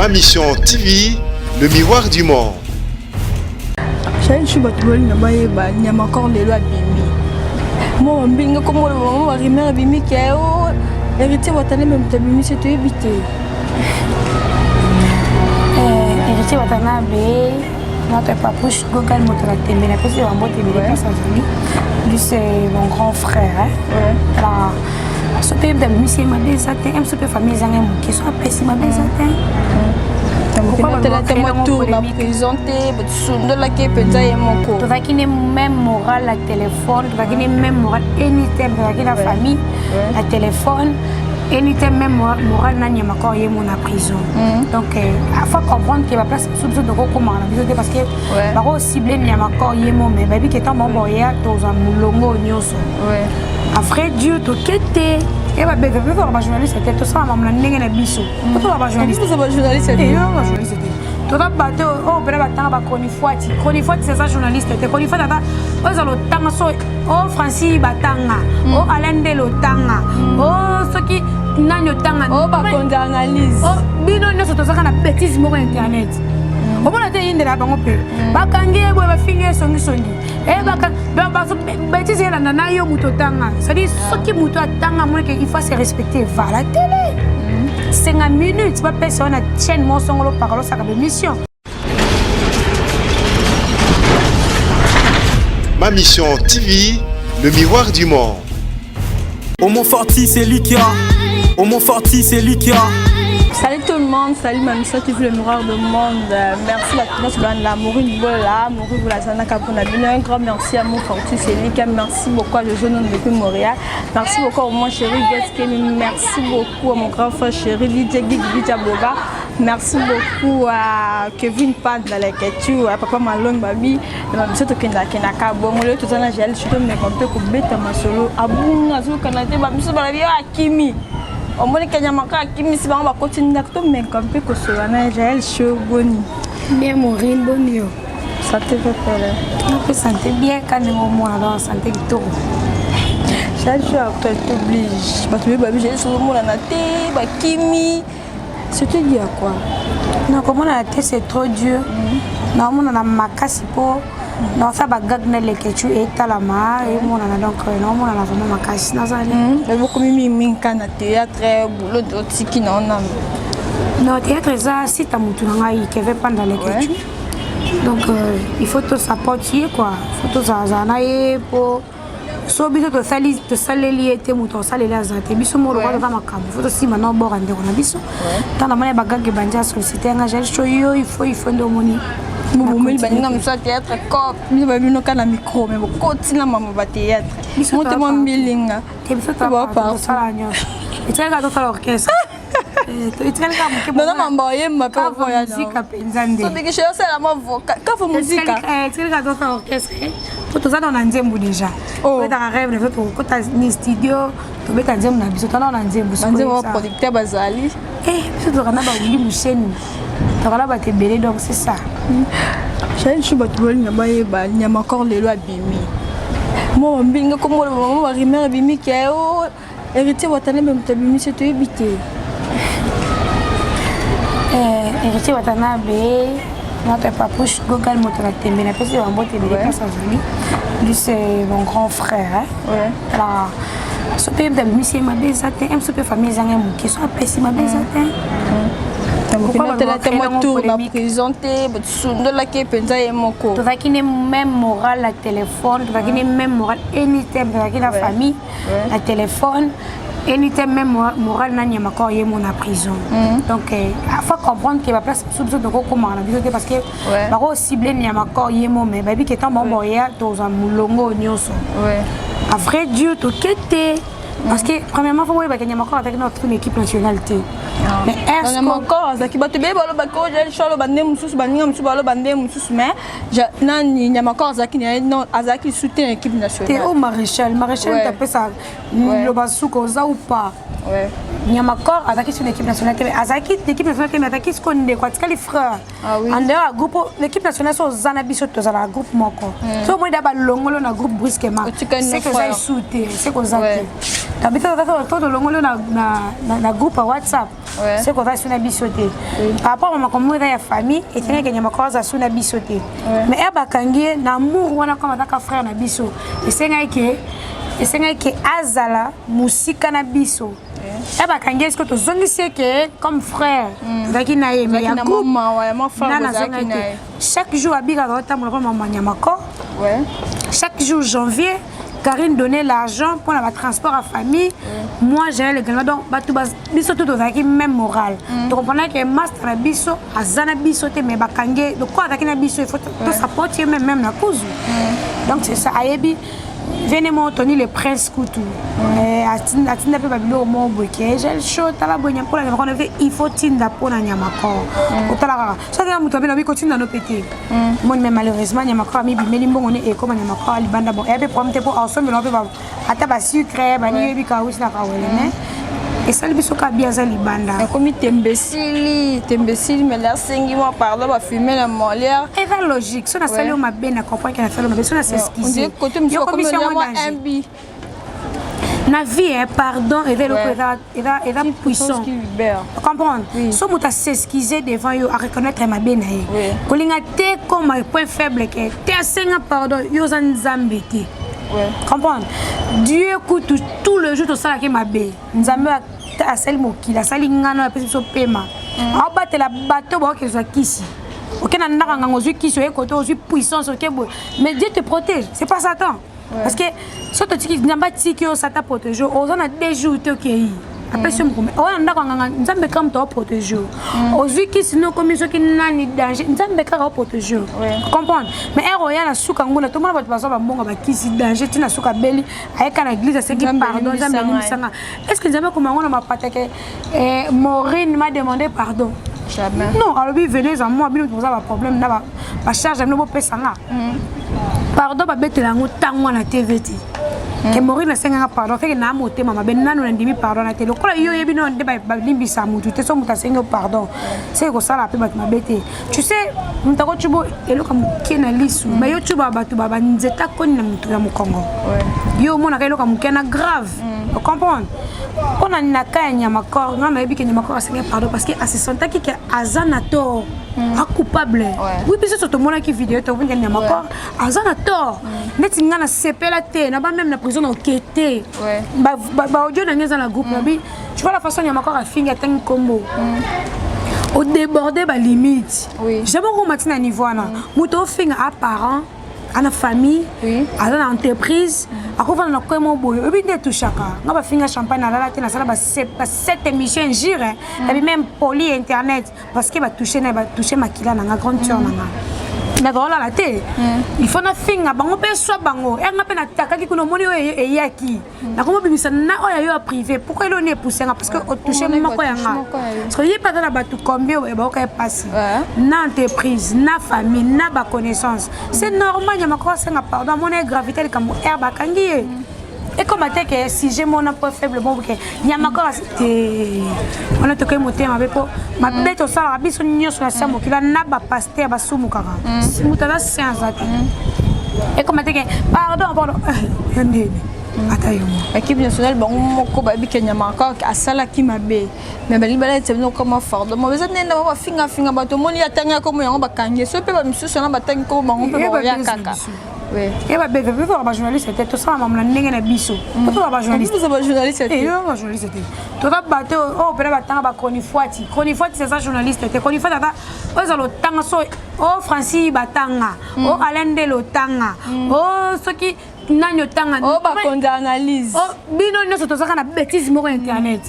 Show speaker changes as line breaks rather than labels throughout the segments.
Ma Mission TV, le miroir du monde.
Je suis battu na baye ba nyama encore les lois bimi. Moi mbinga comme moi rimera bimi qui est héritier watane même tabimi c'est évité.
Héritier watana be notre papouche Gogal motorate mais la personne en boîte et pas sa famille. Lui c'est mon grand frère. Alors ce pays de monsieur m'a désaté, un super famille zangé qui soit pessima désaté.
Pourquoi tu as moi tout la présenter de la qui peut dire mon co.
Tu vas qui n'est même moral la téléphone, tu vas qui n'est même moral anytime avec la famille, la téléphone, anytime même moral n'a ni encore y mon à prison. Donc il faut comprendre que la place sous de comment la vie parce que la rose ciblée n'y a encore y mon mais baby qui est en bon boya tous en moulongo nyoso. Après Dieu te quitter. Et bah bébé va journaliste c'était tout ça maman n'engage na biso. Tout va journaliste. Tout va journaliste. Et va journaliste. Tout va battre oh peut va tanga ba Chronifoiti. Chronifoiti c'est ça journaliste. Chronifoiti ata oza lo tanga so oh Francis batanga. Oh Alain de lo tanga. Oh soki nani tanga. Oh ba konza analyse. Oh bino nyoso to saka na bêtise mo internet. On a été in de la banque. Bakange bo ba finir songi songi. Eh baka ba bêtise la nana yo mutotanga. Ça dit ce qui muto atanga moi qu'il faut se respecter va la télé. 5 minutes pas personne a chaîne mon son lo parole ça comme mission.
Ma Mission TV, le miroir du monde.
Au Montforti c'est Likia. Au Montforti c'est Likia.
Salut tout le monde, salut ma Mission TV, le miroir du monde. Merci à tous de l'amour, vous la zana kapona. Un grand merci à mon Forti, c'est Lika. Merci beaucoup à le jeune homme depuis Montréal. Merci beaucoup à mon chéri Getskemi. Merci beaucoup à mon grand frère chéri Lydia Gigvita Boga. Merci beaucoup à Kevin Pad dans la Ketu, à Papa Malone Babi. Je suis Kenda Kenaka. Bon, moi, tout ça, j'ai allé chuter mes comptes pour bêta ma solo. Abouna, sur le Canada, Babi, sur la vie à Kimi. On m'a dit qu'il y a un Kimi, si on va continuer à tout, mais comme peu que ce soit, j'ai allé chez Boni.
Bien mourir, bonio.
Ça te fait peur.
On peut sentir bien quand on est alors santé tout.
Chaque jour, tu t'obliges. Parce que Babi, j'ai sur le monde en athée, Kimi. C'était dit à quoi?
Non, comme on a été, c'est trop dur. Non, on a ma casse pour. Non, ça va gagner les questions et talama. Et on a donc, non, on a vraiment ma casse.
Mais beaucoup de quand théâtre, boulot de tiki, non.
Non, théâtre, ça, si tu as mon qui veut pas dans les questions. Donc, il faut tout s'apporter, quoi. Il faut tout s'anayer pour. So biso to saleli ete muto saleli azate biso mo rwanda va makambo faut aussi maintenant bord ande on a biso tant na mane bagage banja société nga show yo il faut ndo moni
mumeli baninga musa théâtre ko biso ba bino kana micro mais ko tina mama ba théâtre monte mo mbilinga
te biso to ba par sala nyo itaka to sala orchestre itaka ka
mo non mambo yemma pe voyage
musique penzande
so dikishe yo sala mo voka ka fo musique
itaka to sala orchestre tout ça dans nzembo déjà on a rêve le fait pour ta ni studio to beta nzembo na biso tana na nzembo
nzembo producteur bazali
biso to kana ba wili musheni to kana ba tebele donc c'est ça
je suis battu na baye ba nyama encore les lois bimi moi mbinga comme moi rimera bimi qui est héritier watane même tabimi c'est évité
héritier watana be notre papouche Gogal motorate mais la personne en boîte et pas sa famille. Lui c'est mon grand frère. Alors ce pays de monsieur m'a désaté, un super famille zangé qui soit pessima désaté.
Pourquoi tu as moi tout la présenter de la qui peut dire mon co.
Tu vas qui n'est même moral la téléphone, tu vas qui n'est même moral anytime avec la famille, la téléphone. Anytime même moral n'a ni encore y mon à prison. Donc il faut comprendre que la place sous de comment la vie parce que la rose ciblée n'y a encore y mon mais baby qui est en bon boya tous en moulongo nyoso. Après Dieu te quitter. Parce que premièrement faut voir qu'il y a encore avec notre équipe nationalité. Mais est-ce que
encore ça qui va te bébé le bako j'ai cholo bandé mususu baninga mususu balo bandé mususu mais nani n'y a encore ça qui non azaki soutient l'équipe nationale.
T'es au maréchal t'appelle ça le basuko ça ou pas. N'y a encore azaki sur l'équipe nationale mais azaki l'équipe nationale mais azaki ce qu'on est quoi tu les frères. En dehors groupe l'équipe nationale sont zanabiso to za la groupe moko. So moi d'abord longolo na groupe brusquement. C'est que ça soutient c'est qu'on zaki. T'habites dans le longolo na groupe WhatsApp. c'est qu'on va sur la bisoté par rapport à ma commune et famille et tenir que ma cause sur la bisoté mais elle bakangie n'amour on a comme un frère na biso et c'est que azala musika na biso et bakangie est-ce que tu zongi que comme frère zaki na ye mais ya chaque jour à biga rota mon maman nyamako chaque jour janvier Karine donnait l'argent pour le transport à famille. Moi, j'ai les gars. Donc, biso tout avec même moral. Donc, on comprenez que master biso, azana biso te mais bakangé. Donc, quoi avec na biso, il faut tout s'apporter même la cause. Donc, c'est ça. Ayebi, venez moi Tony le prince Koutou. Atinda pe babilo mo boké. J'ai le chaud. Tala bonya pour la il faut tinda pour la nyamako. Otala. Ça vient muto bela bi continue dans pété. Moi même malheureusement nyamako mi bi melimbo on est comme nyamako ali banda bon. Et be promete pour ensemble on peut ata ba sucre ba ni bi ka aussi na ka wele et ça le biso ka bien za libanda.
Comme tembesili mais là sengi moi pardon va fumer la molière.
Et va logique. Ça na sali on m'a bien comprendre que na fait le mais ça na s'exquiser.
On dit côté monsieur comme moi un bi.
Na vie pardon et va puissant. Comprendre. Si on t'a s'excuser devant yo à reconnaître ma bien naé. Kolinga te comme un point faible que te asenga pardon yo za nzambe te. Comprendre. Dieu écoute tout le jour tout ça qui m'a bé. Nzambe a sel mokila sali ngano a pesi so pema. A battre la bateau ba que soit kisi. OK na ndaka ngozui kisi e côté ozui puissance OK mais Dieu te protège, c'est pas Satan. Parce que si tu n'as pas Satan protège, on a des jours OK. Après ce moment, on a nzambe comme toi protéger. Ozui qui sinon comme ceux qui n'ont danger, nzambe ka protéger. Comprendre. Mais eroya na suka ngona tout le monde va passer ba mbonga ba kisi danger tina suka beli ayeka na église c'est qui pardon nzambe nisanga. Est-ce que nzambe comme ngona mapata que Maureen m'a demandé pardon? Jamais. Non, alors lui venez à moi, bien vous avez un problème là ba charge no pesanga. Pardon ba betela ngotango na TVT. Que Maureen senga pardon fait que na moté mama ben nanu ndimi pardon na télé ko yo yebi non de ba limbisa mutu te so muta senga pardon c'est ko sala pe ba bete tu sais mutako tubo elo kam kena lisu mais yo tuba batu baba nzeta koni na mutu ya mukongo yo mona ka elo kam kena grave tu comprends on a na ka nyama ko ngama yebi ke nyama ko senga pardon parce que à se sentir que azana tort coupable oui puis c'est tout monde qui vidéo to vingana nyama ko azana tort neti ngana sepela te na ba même na prison enquêté ba audio na ngeza na groupe nabi tu vois la façon nyama ko a finga tant combo au déborder ba limite jamais ko matina niveau na muto finga à parents à la famille à l'entreprise à quoi on a comment boyo et puis de tout chacun on va finir champagne à la télé na sala ba cette émission gire et même poli internet parce que va toucher makila na grande sœur na voilà la télé il faut na finga bango pe so bango e ngape na taka ki kuno moni e yaki na comment bimisa na oya yo privé pourquoi il on est poussé parce que toucher mako yanga parce que y pas dans ba tout combien e ba ka passer na entreprise na famille na ba connaissance c'est normal ya mako senga pardon mon gravité comme herbe kangi et comme que si j'ai mon point faible bon que y a encore on a te que monter ma bête au sala biso nyos na samo kila na ba pasteur ba sumu kaka mutala séance et comme que pardon yande atayo
équipe nationale bon moko ba bi Kenya encore à sala ki mabe mais bali bala c'est non comment fort donc besoin nenda ba finga ba to moni atanga comme yango ba kange so pe ba misusu na ba tangi ko bango pe ba ya kaka. Oui.
Et bah bébé, vous avez journaliste, c'était tout ça, maman, n'engagez na biso. Vous avez journaliste.
Vous avez journaliste.
Et vous avez journaliste. Tout va battre. Oh, peut-être battre ba Conifuati. Conifuati c'est ça journaliste. C'était Conifuati ata. Vous avez le tanga so. Oh Francis batanga. Oh Alain de le tanga. Oh ce qui nanyo tanga.
Oh ba konda analyse.
Oh bino nyo so to ça na bêtise mo internet.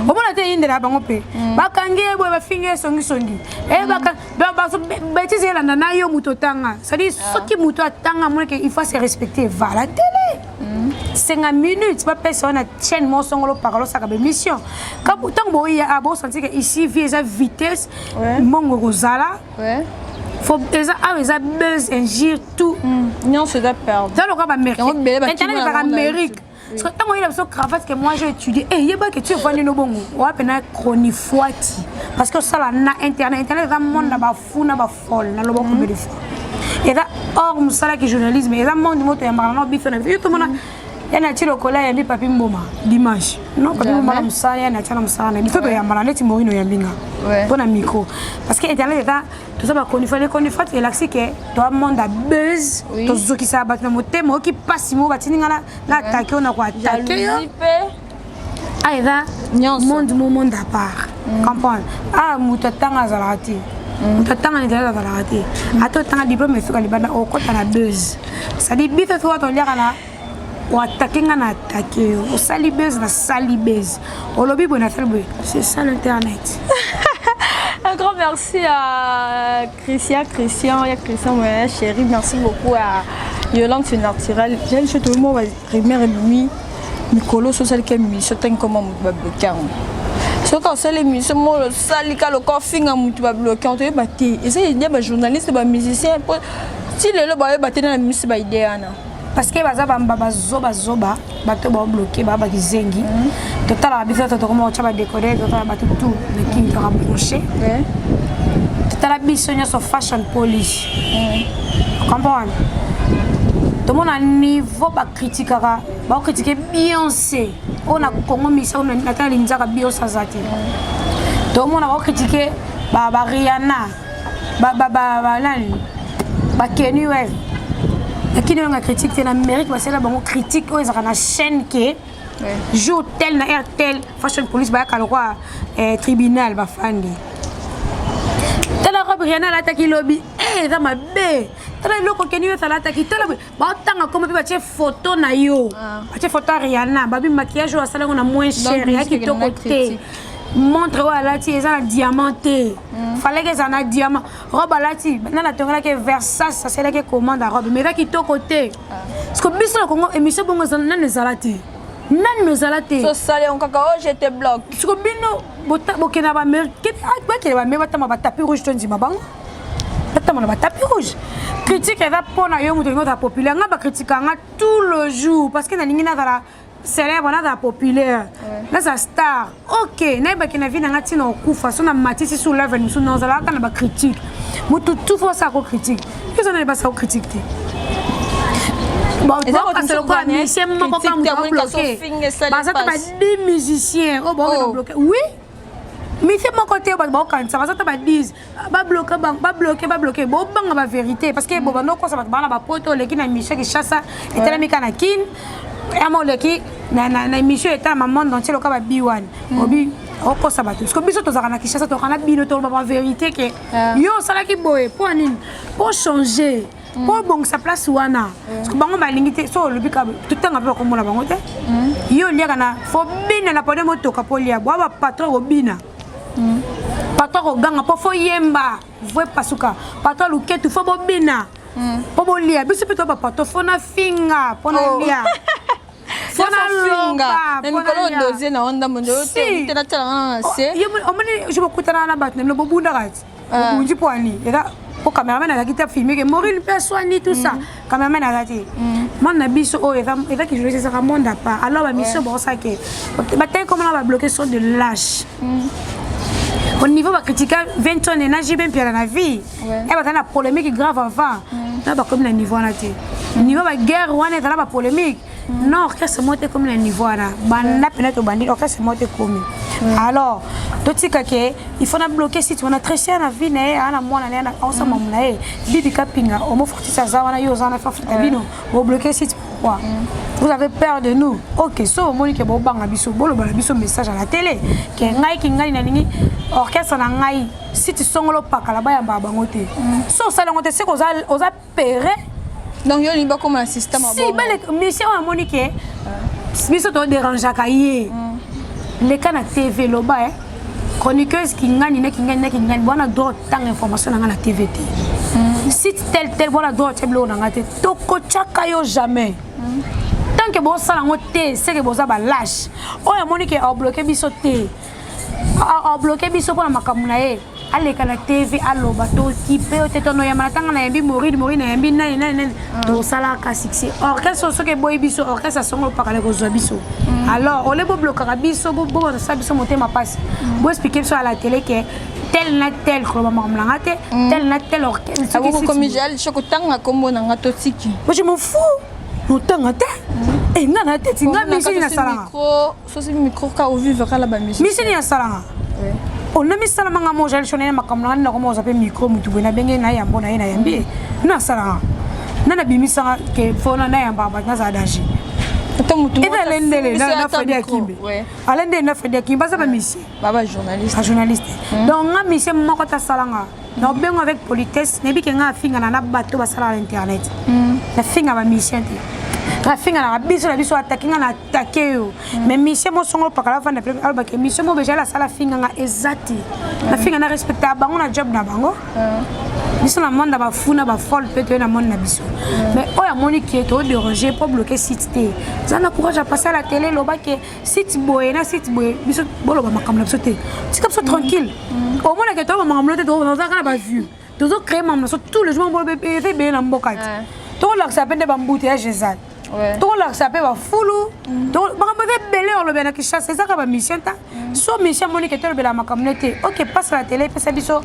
Au moins la inde la bango pe bakange boy ba finge songi e baka ba bêtise la nana yo mutotanga ça dit ce qui muto atanga moi que il faut se respecter va la télé 5 minutes pas personne na chaîne mon songolo parole ça comme mission quand tant boy a beau sentir que ici via vitesse mongo rozala faut eza buzz ingir tout
non c'est de perdre
dans le cas américain internet par Amérique. Parce que quand il a ce cravate que moi j'ai étudié, et il y a pas que tu vois nos bons, on va peine Conifuati parce que ça là na internet va monde na ba fou na ba folle na lobo comme des fois. Et là hors musala qui journalisme, et là monde moto ya marano bifana. Tout le monde ya na tilo kola ya mbi papi mboma dimanche non papi mboma la musala ya na tala musala il faut que ya malane ti morino ya mbinga pour na micro parce que internet est tout ça ba koni fa et l'axi que toi monde a buzz to zoki sa ba na motema ki passe mo ba tininga na attaquer on a quoi attaquer aïda monde à part comprendre mutatanga zalati mutatanga ni zalati ato tanga diplôme fika libanda o kota na buzz ça dit bito to to liaka na o attaquer na attaquer o sali buzz na sali buzz o lobi bona salbe c'est ça l'internet.
Un grand merci à Christian, mon chéri. Merci beaucoup à Yolande, c'est naturel. J'ai le tout le monde, Rémi, Nicolo, c'est celle qui est mise. C'est un comment on va bloquer. C'est quand c'est les mises, le salika, le coffee, on va bloquer. On te dit, et c'est des journalistes, des musiciens. Si le lobe va battre dans la musique, c'est idée.
Parce que zoba bato ba bloqué ba kizengi total la bisa to comment tu vas décoder total ba tout le qui te rapprocher total la bisonya so fashion police comprendre tout le monde à niveau ba critiquera ba critiquer Beyoncé on a comment mission on a ta linza ka Beyoncé azati tout le monde a critiquer ba Rihanna ba Kanye West. Qui ne a critique c'est l'Amérique parce que là bon critique ils ont une chaîne qui joue tel na RTL fashion police ba ka roi tribunal ba fandi tala ko Rihanna la taki lobby za mabe tala loko Kenya ça la taki tala ba tanga comme ba che photo na yo ba che photo Rihanna ba bi maquillage wa sala na moins cher ya ki to côté montre wa lati eza diamanté fallait que ça na diamant robe lati na la tonga que Versace ça c'est là que commande robe mais là qui to côté parce que biso Congo émission bongo na nezalati nan nezalati
so salé on kaka oh je te bloque
parce que bino bokena ba mer ba ke ba mer ba tapis rouge to ndima bango ba tapis rouge critique eza pona yo muto ngota populaire nga ba critique nga tout le jour parce que na ningi na la célèbre na populaire là ça star OK na ba kina vina ngati na okufa so na matisi sur level musu na zala kana ba critique mutu tout faut ça ko critique ils ont pas ça ko critique bon et ça c'est le quoi mais c'est mon papa mu bloqué parce que ba des musiciens oh bon bloqué oui mais c'est mon côté ba quand ça va ça ba 10 ba bloquer bon banga ba vérité parce que bon no ko ça ba na poto le kina Michel qui chasse et tellement kana kin amo le ki na Michel et ma monde dans le cas ba B1 obi oko ça ba tout parce que biso to za kana ki chasse to kana bino to ba vérité que yo sala ki boye pour nini pour changer pour bon sa place wana parce que bango ba lingité so le bika tout temps ba ko mona bango te yo lia kana fo bina na pode moto ka polia bo ba patron obina patron ganga po fo yemba voi pasuka patron luketu fo bobina po bolia biso pito ba patron fo na finga po na lia fo na finga
na mikolo dossier na onda mondo te na tala na se
yo omani je bokutana na bat no bobunda kat bunji poani eka po cameraman a kita filmer que Maureen personne ni tout ça cameraman a dit mon biso o eva qui jouer ça monde à part alors ba mission bon ça que bataille comme on va bloquer sur de lâche au niveau va critiquer 20 ans et n'a jamais bien la vie et va la polémique grave avant là ba comme le niveau là tu niveau va guerre on est dans la polémique non que c'est monté comme le niveau là banda peut-être bandit que c'est monté comme alors tout ce que il faut na bloquer si on a très cher la vie na ana mona na ensemble na bibi kapinga omo forti ça za wana yo za na fa bino vous bloquer si pourquoi vous avez peur de nous OK so monique bo banga biso bolo bala biso message à la télé que ngai ki ngai na ningi orchestre na ngai si tu songolo pakala ba ya bango te so ça langote c'est oza péré
donc yo liba comme un système
si belle mission à monique biso to déranger kaye les canaux TV loba chroniqueuse qui gagne bon droit tant information dans la TVT site tel bon droit teblo na ngate to ko chaka yo jamais tant que bon sala ngote c'est que boza ba lâche o ya monique a bloqué biso te a bloqué biso pour makamuna e aleka na TV aloba to kipe o te tono ya matanga na yambi Maureen na yambi nani to sala ka succès orchestre so ke boy biso orchestre songo pakale ko zo biso alors on les bloquer biso bo ça biso monter ma passe bo expliquer sur la télé que tel comme mamlanga tel orchestre
comme j'ai chokotanga comme na ngato tiki
moi je m'en fous notanga te e nga na te tinga mission na salanga
micro ka vivre la ba mission
ya salanga on a mis salama nga mo jali shonene makamna na ko mo zape micro mutu bena benge na yambo na yambi na salanga na bimisa ke fona na yamba ba na za danger et alendele na fadi akimbe alendele na fadi akimbe ba mission
baba journaliste
donc nga mission moko ta salanga na bengo avec politesse nebi ke nga finga na bato ba sala internet na finga ba mission te na finga na biso attaquer na attaquer yo mais mission mo songo pakala fa na alba ke mission mo beja la sala finga nga exact na finga na respecter bango na job na bango biso na monde ba funa ba folle peut na monde na biso mais oya moni qui est au déranger pour bloquer site te ça na courage à passer à la télé lo ba ke site boy biso bolo ba makamla biso te c'est comme ça tranquille au moins que toi makamla te do na za ba vue to zo créer mamla so tous les jours bo be be na mboka to la ça peine de bambouteillage Jésus to la ça peut ba fulu to ba be belé on le bena ki chasse ça ka ba mission ta so mission moni que to le bela makamla te OK passe à la télé passe biso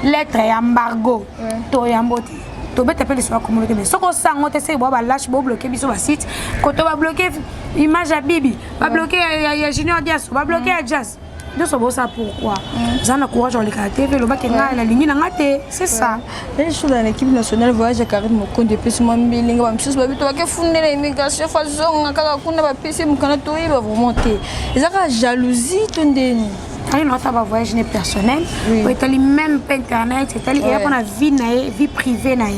lettre et embargo to yamboti to bete pele sur la communauté mais soko sango te se ba lâche bo bloquer biso ba site ko to ba bloquer image à bibi ba bloquer ya junior dias ba bloquer à jazz de ce beau ça pourquoi ça na courage on les caractères le bac nga la ligne na ngate c'est ça
les choses dans l'équipe nationale voyage Karim Moko depuis mon bilingue ba msusu ba bitu ba ke funda na immigration façon ngaka kuna ba pc mukana to iba remonter ezaka jalousie tondeni
Quand on va voyager personnel, on est allé même pas internet, c'est allé on a vie privée naïe.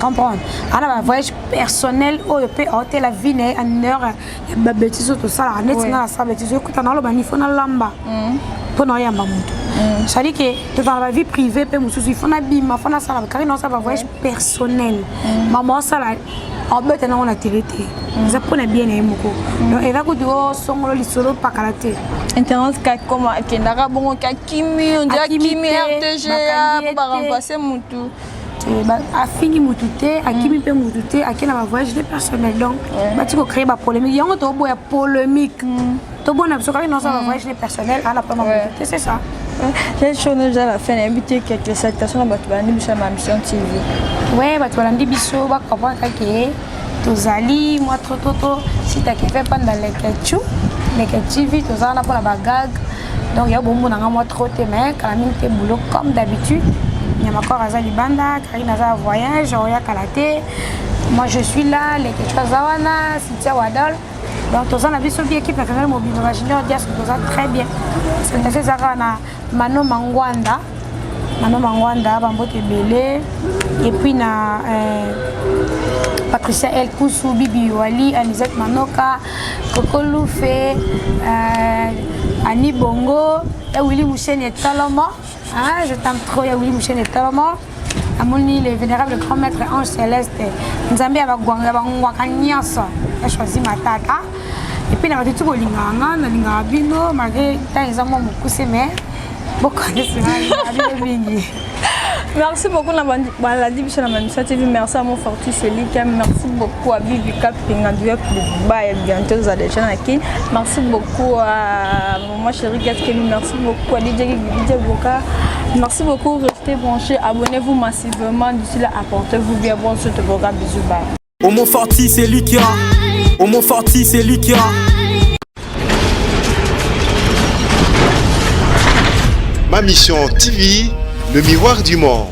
Comprendre. On a voyage personnel, on peut hôtel la vie naïe en heure, il y a bêtises tout ça, la net na ça bêtises, écoute on a le banifon na lamba. Pour nous y a pas monte. Ça dit que dans la vie privée, peut nous il faut na bima, faut na ça car non ça va voyage personnel. Maman ça là en bête on a télé. Ça pour bien aimer beaucoup. Donc et là que tu songolo li solo pas karaté.
Internet ka comment que nara bon ka kimi on dit kimi RTG pour remplacer mutu.
Afini mutute akimi pe mutute akina ba voyage de personnel donc ba tu créer ba polémique yango to boya polémique to bona so quand non ça va voyage de personnel à la première mutute c'est ça
j'ai choisi déjà la fin invité quelques salutations ba tu bandi biso ma mission TV
ouais ba tu bandi biso ba comprendre que tozali moi trop si tu as fait pendant les TV tozala pour la bagag donc ya bombo na moi trop te mais quand même te boulot comme d'habitude. Il y a encore Azali Banda, Karine Aza voyage, Oya Kalate. Moi je suis là, les Quechua Zawana, Cynthia Wadol. Donc tous on a vu sur l'équipe nationale mobile junior Dias très bien. C'est Zara na Mano Mangwanda, Bambote Belé et puis na Patricia El Koussou, Bibi Wali, Anisette Manoka, Coco Loufé, Annie Bongo, et Willy Mouchen et Taloma. Je t'aime trop, il y a Willy Mouchen et Taloma. Amoni, le vénérable grand maître Ange Céleste, Nzambi Abagwanga, Abagwanga, j'ai choisi ma tata. Et puis, il y a tout le monde, il y a Bino, malgré qu'ils ont beaucoup aimé. Beaucoup de
Merci beaucoup la division de la TV. Merci à mon Fortis Elika. Merci beaucoup à Bibi Kapinga et bientôt à des gens qui. Merci beaucoup à maman chérie Gatkeli. Merci beaucoup à DJ Boka. Merci beaucoup. Restez branchés. Abonnez-vous massivement. D'ici là, apportez-vous bien bon sur le programme. Bisous. Bye.
Au mon Fortis c'est Likia. Au mon Fortis c'est Likia.
Ma mission TV, le miroir du monde.